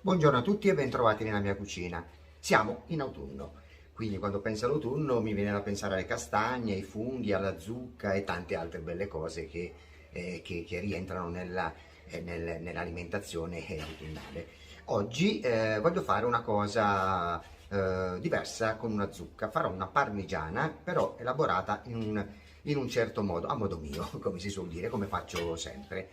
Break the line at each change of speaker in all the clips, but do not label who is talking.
Buongiorno a tutti e bentrovati nella mia cucina. Siamo in autunno, quindi quando penso all'autunno mi viene da pensare alle castagne, ai funghi, alla zucca e tante altre belle cose che rientrano nell'alimentazione autunnale. Oggi voglio fare una cosa diversa con una zucca. Farò una parmigiana, però elaborata in un certo modo, a modo mio, come si suol dire, come faccio sempre.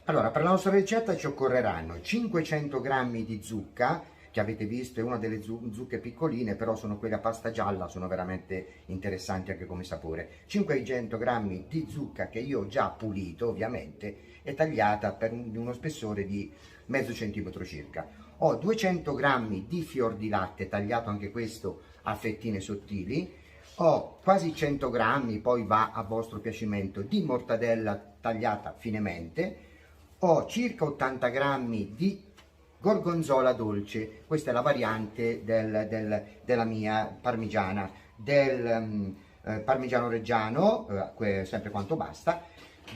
Allora, per la nostra ricetta ci occorreranno 500 grammi di zucca, che avete visto è una delle zucche piccoline, però sono quelle a pasta gialla, sono veramente interessanti anche come sapore. 500 grammi di zucca che io ho già pulito, ovviamente, e tagliata per uno spessore di mezzo centimetro circa. Ho 200 grammi di fior di latte, tagliato anche questo a fettine sottili. Ho quasi 100 grammi, poi va a vostro piacimento, di mortadella tagliata finemente. Ho circa 80 grammi di gorgonzola dolce, questa è la variante della mia parmigiana, del parmigiano reggiano, sempre quanto basta,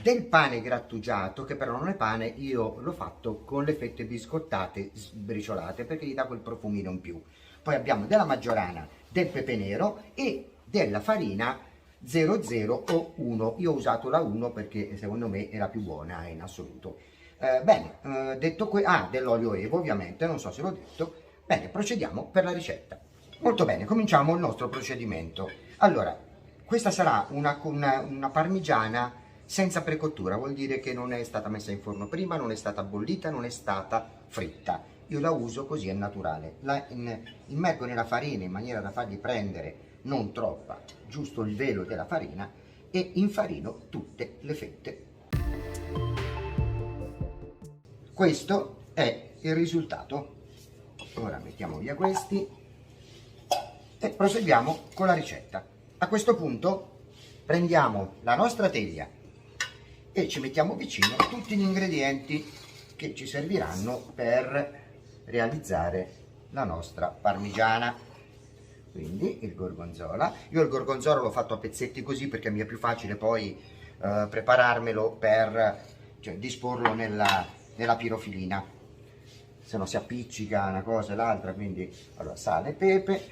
del pane grattugiato, che però non è pane, io l'ho fatto con le fette biscottate sbriciolate perché gli dà quel profumino in più. Poi abbiamo della maggiorana, del pepe nero e della farina 00 o 1. Io ho usato la 1 perché secondo me è la più buona in assoluto. Detto dell'olio Evo ovviamente, non so se l'ho detto. Bene, procediamo per la ricetta. Molto bene, cominciamo il nostro procedimento. Allora, questa sarà una parmigiana senza precottura, vuol dire che non è stata messa in forno prima, non è stata bollita, non è stata fritta. Io la uso così, è naturale. La immergo nella farina in maniera da fargli prendere non troppa, giusto il velo della farina, e infarino tutte le fette. Questo è il risultato. Ora mettiamo via questi e proseguiamo con la ricetta. A questo punto prendiamo la nostra teglia e ci mettiamo vicino tutti gli ingredienti che ci serviranno per realizzare la nostra parmigiana. Quindi il gorgonzola, io il gorgonzola l'ho fatto a pezzetti così perché mi è più facile poi prepararmelo cioè disporlo nella pirofilina, se no si appiccica una cosa e l'altra. Quindi allora, sale e pepe.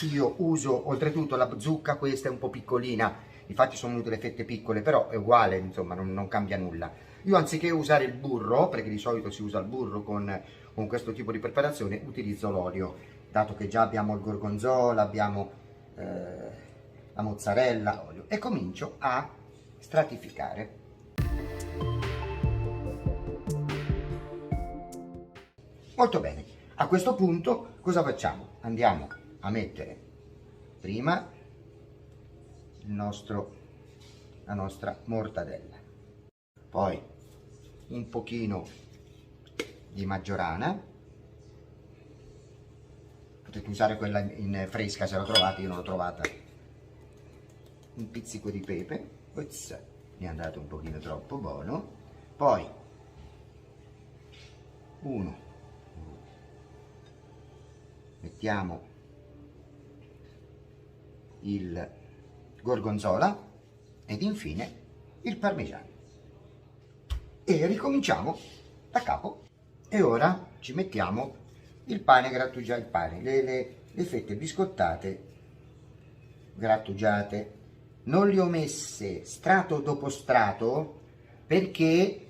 Io uso oltretutto la zucca, questa è un po' piccolina, infatti sono venute le fette piccole, però è uguale, insomma non cambia nulla. Io anziché usare il burro, perché di solito si usa il burro con questo tipo di preparazione, utilizzo l'olio, dato che già abbiamo il gorgonzola, abbiamo la mozzarella, olio, e comincio a stratificare. Molto bene, a questo punto cosa facciamo? Andiamo a mettere prima la nostra mortadella, poi un pochino di maggiorana, potete usare quella in fresca se la trovate, io non l'ho trovata, un pizzico di pepe, ups, mi è andato un pochino troppo buono, poi mettiamo il gorgonzola ed infine il parmigiano e ricominciamo da capo. E ora ci mettiamo il pane grattugiato, le fette biscottate grattugiate. Non le ho messe strato dopo strato perché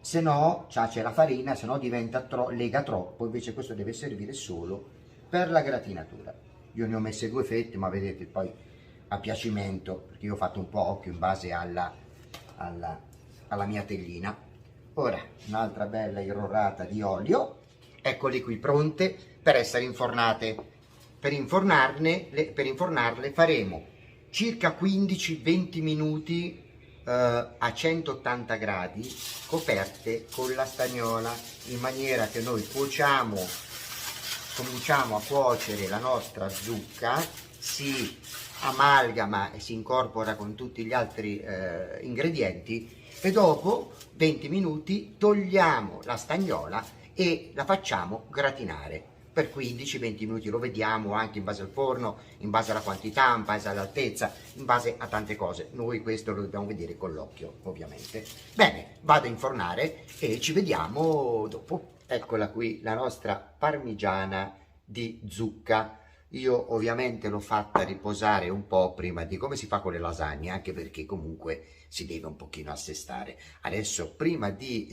se no c'è la farina, se no lega troppo, invece questo deve servire solo per la gratinatura. Io ne ho messe 2 fette, ma vedete poi a piacimento, perché io ho fatto un po' occhio in base alla mia teglina. Ora un'altra bella irrorata di olio, eccole qui pronte per essere infornate. Per infornarle faremo circa 15-20 minuti a 180 gradi, coperte con la stagnola, in maniera che noi cominciamo a cuocere la nostra zucca, si amalgama e si incorpora con tutti gli altri ingredienti, e dopo 20 minuti togliamo la stagnola e la facciamo gratinare per 15-20 minuti. Lo vediamo anche in base al forno, in base alla quantità, in base all'altezza, in base a tante cose. Noi questo lo dobbiamo vedere con l'occhio, ovviamente. Bene, vado a infornare e ci vediamo dopo. eccola qui, la nostra parmigiana di zucca. Io ovviamente l'ho fatta riposare un po' prima di, come si fa con le lasagne, anche perché comunque si deve un pochino assestare. Adesso, prima di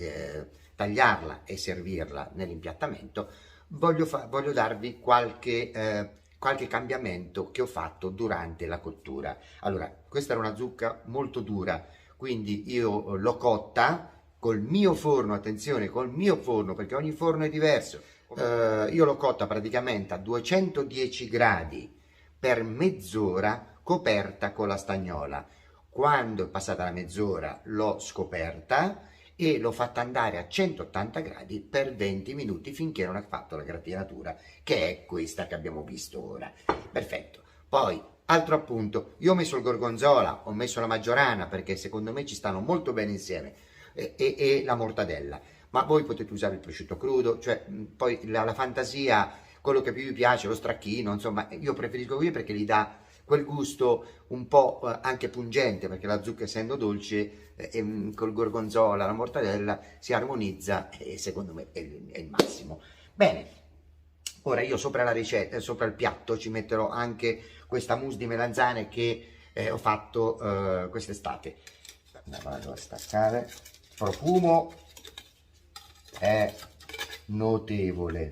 tagliarla e servirla nell'impiattamento, voglio darvi qualche cambiamento che ho fatto durante la cottura. Allora, questa era una zucca molto dura, quindi io l'ho cotta col mio forno, attenzione, col mio forno, perché ogni forno è diverso. Io l'ho cotta praticamente a 210 gradi per mezz'ora, coperta con la stagnola. Quando è passata la mezz'ora l'ho scoperta e l'ho fatta andare a 180 gradi per 20 minuti finché non ha fatto la gratinatura, che è questa che abbiamo visto ora. Perfetto. Poi, altro appunto, io ho messo il gorgonzola, ho messo la maggiorana perché secondo me ci stanno molto bene insieme, e la mortadella, ma voi potete usare il prosciutto crudo, cioè poi la fantasia, quello che più vi piace, lo stracchino, insomma, io preferisco qui perché gli dà quel gusto un po' anche pungente, perché la zucca essendo dolce, col gorgonzola, la mortadella si armonizza e secondo me è il massimo. Bene, ora io sopra la ricetta, sopra il piatto ci metterò anche questa mousse di melanzane che ho fatto quest'estate. La vado a staccare. Il profumo è notevole.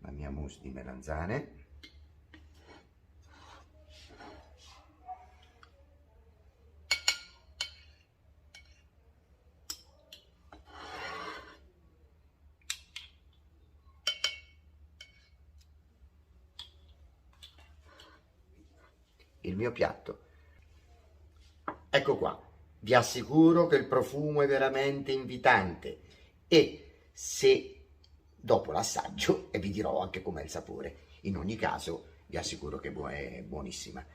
La mia mousse di melanzane. Il mio piatto. Ecco qua, vi assicuro che il profumo è veramente invitante e se dopo l'assaggio e vi dirò anche com'è il sapore. In ogni caso vi assicuro che è buonissima.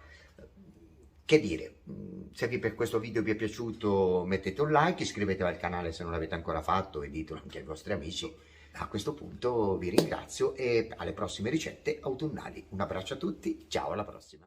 Che dire, se per questo video vi è piaciuto mettete un like, iscrivetevi al canale se non l'avete ancora fatto e ditelo anche ai vostri amici. A questo punto vi ringrazio e alle prossime ricette autunnali. Un abbraccio a tutti, ciao, alla prossima!